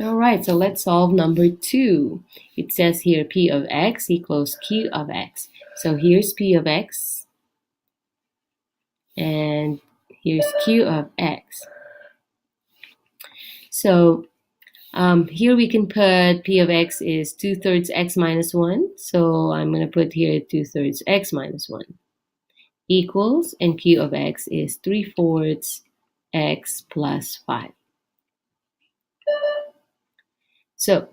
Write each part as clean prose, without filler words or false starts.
All right, so let's solve number 2. It says here P of x equals Q of x. So here's P of x, and here's Q of x. So here we can put P of x is 2/3 x minus 1. So I'm going to put here 2/3 x minus 1 equals, and Q of x is 3/4 x plus 5. So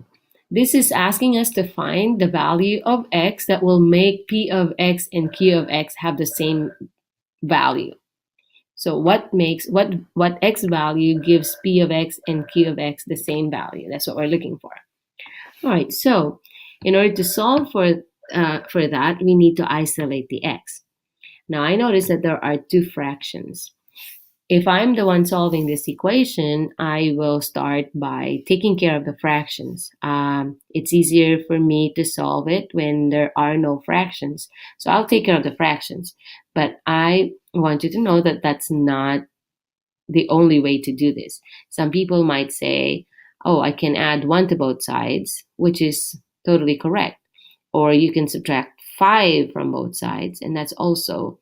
this is asking us to find the value of x that will make P of x and Q of x have the same value. So what x value gives P of x and Q of x the same value? That's what we're looking for. All right, so in order to solve for that, we need to isolate the x. Now I notice that there are two fractions. If I'm the one solving this equation, I will start by taking care of the fractions. It's easier for me to solve it when there are no fractions. So I'll take care of the fractions. But I want you to know that that's not the only way to do this. Some people might say, oh, I can add 1 to both sides, which is totally correct. Or you can subtract 5 from both sides, and that's also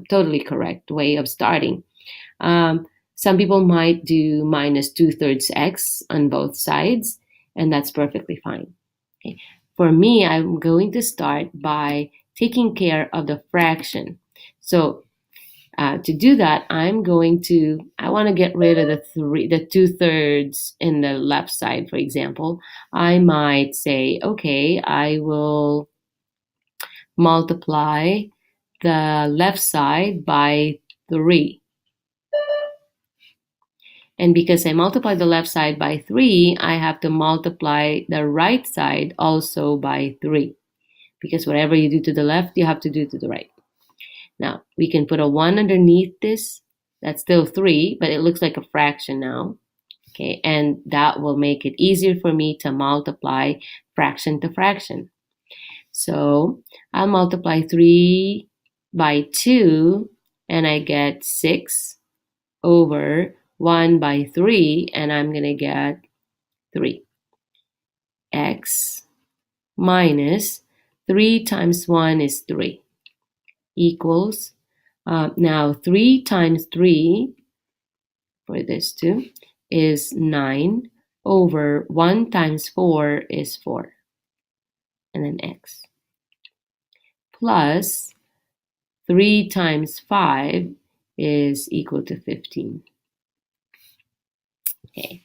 totally correct way of starting. Some people might do minus 2/3 x on both sides, and that's perfectly fine. Okay. For me, I'm going to start by taking care of the fraction. So to do that, I want to get rid of the 2/3 in the left side, for example. I might say, okay, I will multiply the left side by 3. And because I multiply the left side by 3, I have to multiply the right side also by 3. Because whatever you do to the left, you have to do to the right. Now, we can put a 1 underneath this. That's still 3, but it looks like a fraction now. Okay, and that will make it easier for me to multiply fraction to fraction. So I'll multiply 3 by 2, and I get 6 over 1 by 3, and I'm going to get 3. X minus 3 times 1 is 3 equals, now 3 times 3 for this too is 9 over 1 times 4 is 4, and then x plus 3 times 5 is equal to 15. Okay.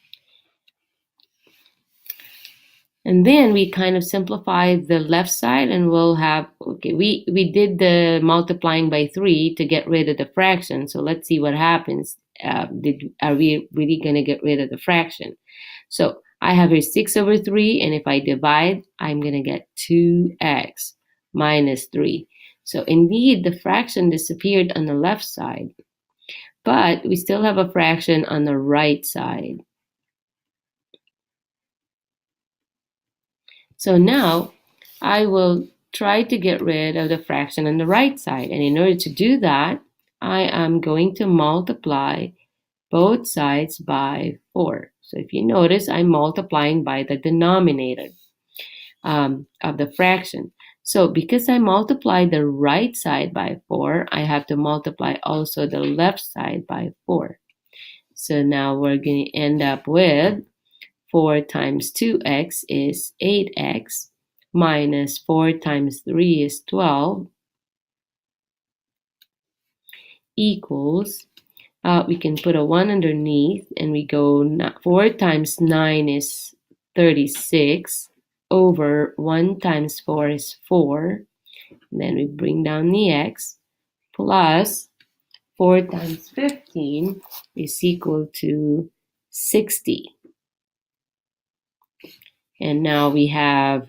And then we kind of simplify the left side, and we'll have, okay, we did the multiplying by 3 to get rid of the fraction. So let's see what happens. Are we really going to get rid of the fraction? So I have here 6 over 3, and if I divide, I'm going to get 2x minus 3. So indeed, the fraction disappeared on the left side, but we still have a fraction on the right side. So now I will try to get rid of the fraction on the right side. And in order to do that, I am going to multiply both sides by 4. So if you notice, I'm multiplying by the denominator of the fraction. So because I multiplied the right side by 4, I have to multiply also the left side by 4. So now we're going to end up with 4 times 2x is 8x minus 4 times 3 is 12 equals, we can put a 1 underneath, and we go 4 times 9 is 36 over 1 times 4 is 4. And then we bring down the x plus 4 times 15 is equal to 60. And now we have,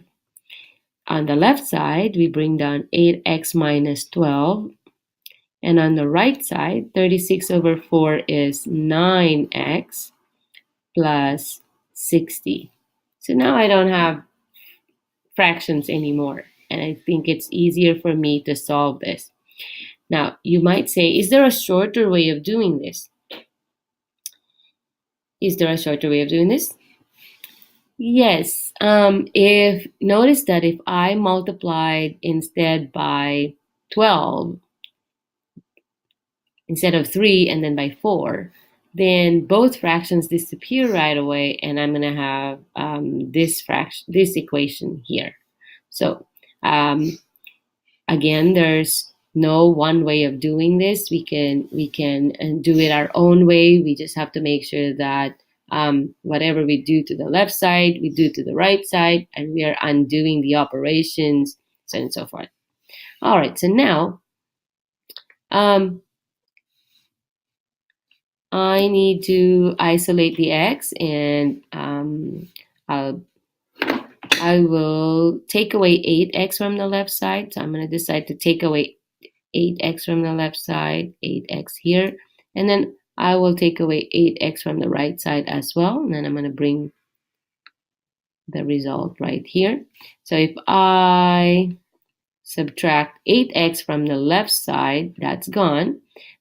on the left side, we bring down 8x minus 12. And on the right side, 36 over 4 is 9x plus 60. So now I don't have fractions anymore, and I think it's easier for me to solve this. Now, you might say, is there a shorter way of doing this? Is there a shorter way of doing this? Yes. If notice that if I multiplied instead by 12 instead of 3 and then by 4, then both fractions disappear right away, and I'm going to have this equation here. So um, again, there's no one way of doing this. We can do it our own way. We just have to make sure that whatever we do to the left side, we do to the right side, and we are undoing the operations, so on and so forth. All right, so now um, I need to isolate the x, and I will take away 8x from the left side. So I'm going to decide to take away 8x from the left side, 8x here, and then I will take away 8x from the right side as well, and then I'm going to bring the result right here. So if I subtract 8x from the left side, that's gone,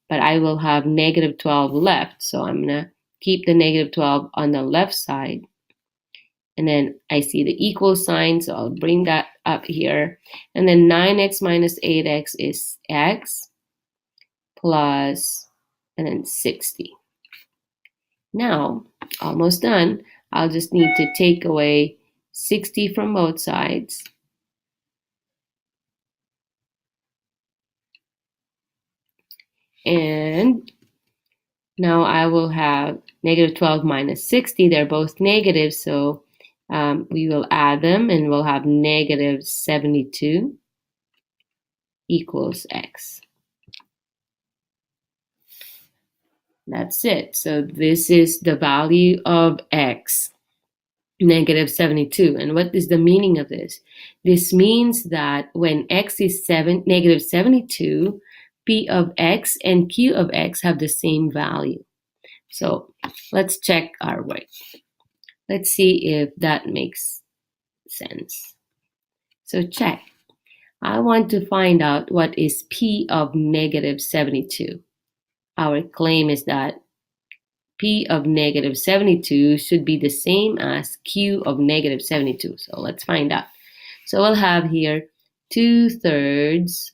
but I will have negative 12 left, so I'm going to keep the negative 12 on the left side, and then I see the equal sign, so I'll bring that up here, and then 9x minus 8x is x plus, and then 60. Now, almost done. I'll just need to take away 60 from both sides. And now I will have negative 12 minus 60. They're both negative, so we will add them, and we'll have negative 72 equals x. That's it. So this is the value of x, negative 72. And what is the meaning of this? This means that when x is negative 72, p of x and q of x have the same value. So let's check our work. Let's see if that makes sense. So check. I want to find out what is p of negative 72. Our claim is that p of negative 72 should be the same as q of negative 72. So let's find out. So we'll have here 2/3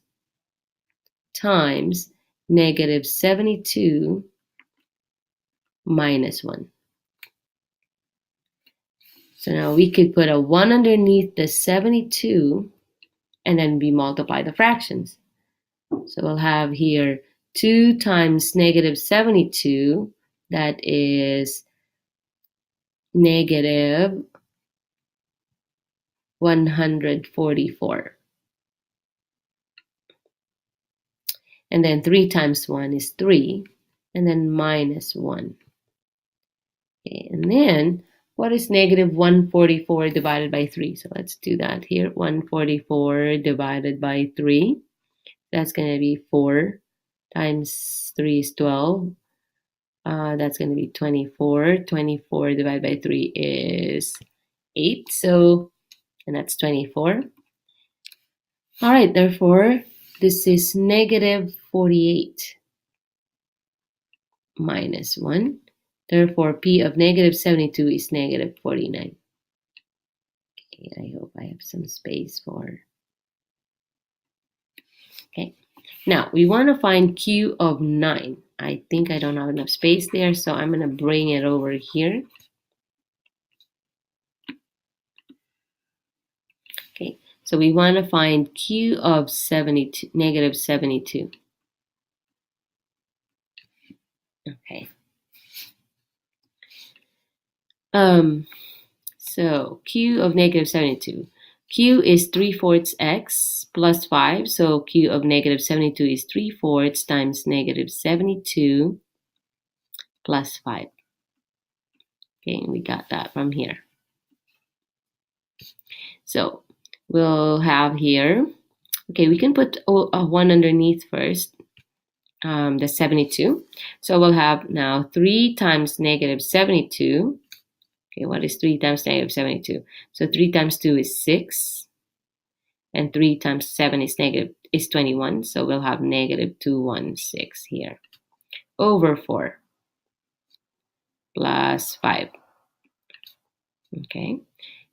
times negative 72 minus 1. So now we could put a 1 underneath the 72, and then we multiply the fractions. So we'll have here 2 times negative 72, that is negative 144. And then 3 times 1 is 3, and then minus 1. Okay, and then what is negative 144 divided by 3? So let's do that here. 144 divided by 3. That's going to be 4 times 3 is 12. That's going to be 24. 24 divided by 3 is 8. So, and that's 24. All right, therefore, this is negative 48 minus 1. Therefore, p of negative 72 is negative 49. Okay, I hope I have some space for... Okay, now we want to find q of 9. I think I don't have enough space there, so I'm going to bring it over here. Okay, so we want to find q of 72, negative 72. Okay. So q of negative 72. Q is 3/4 x plus 5. So q of negative 72 is 3/4 times negative 72 plus 5. Okay, we got that from here. So we'll have here, okay, we can put a 1 underneath first, the 72. So we'll have now 3 times negative 72. Okay, what is 3 times negative 72? So 3 times 2 is 6. And 3 times 7 is 21. So we'll have negative 216 here. Over 4 plus 5. Okay,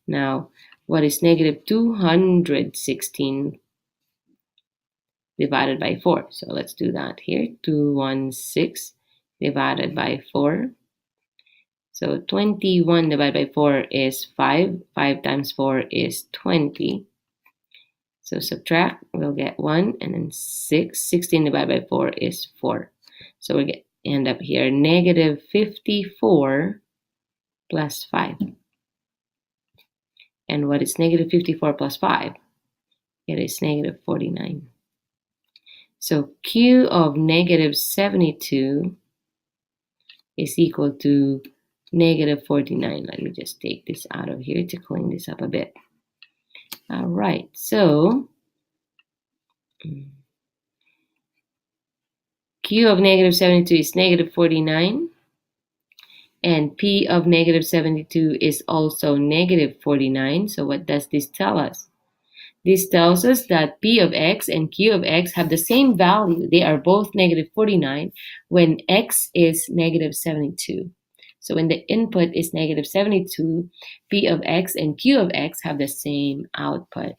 now what is negative 216 divided by 4? So let's do that here. 216 divided by 4. So 21 divided by 4 is 5. 5 times 4 is 20. So subtract, we'll get 1, and then 6. 16 divided by 4 is 4. So we end up here negative 54 plus 5. And what is negative 54 plus 5? It is negative 49. So Q of negative 72 is equal to negative 49. Let me just take this out of here to clean this up a bit. All right, so Q of negative 72 is negative 49. And P of negative 72 is also negative 49. So what does this tell us? This tells us that P of x and Q of x have the same value. They are both negative 49 when x is negative 72. So when the input is negative 72, P of x and Q of x have the same output.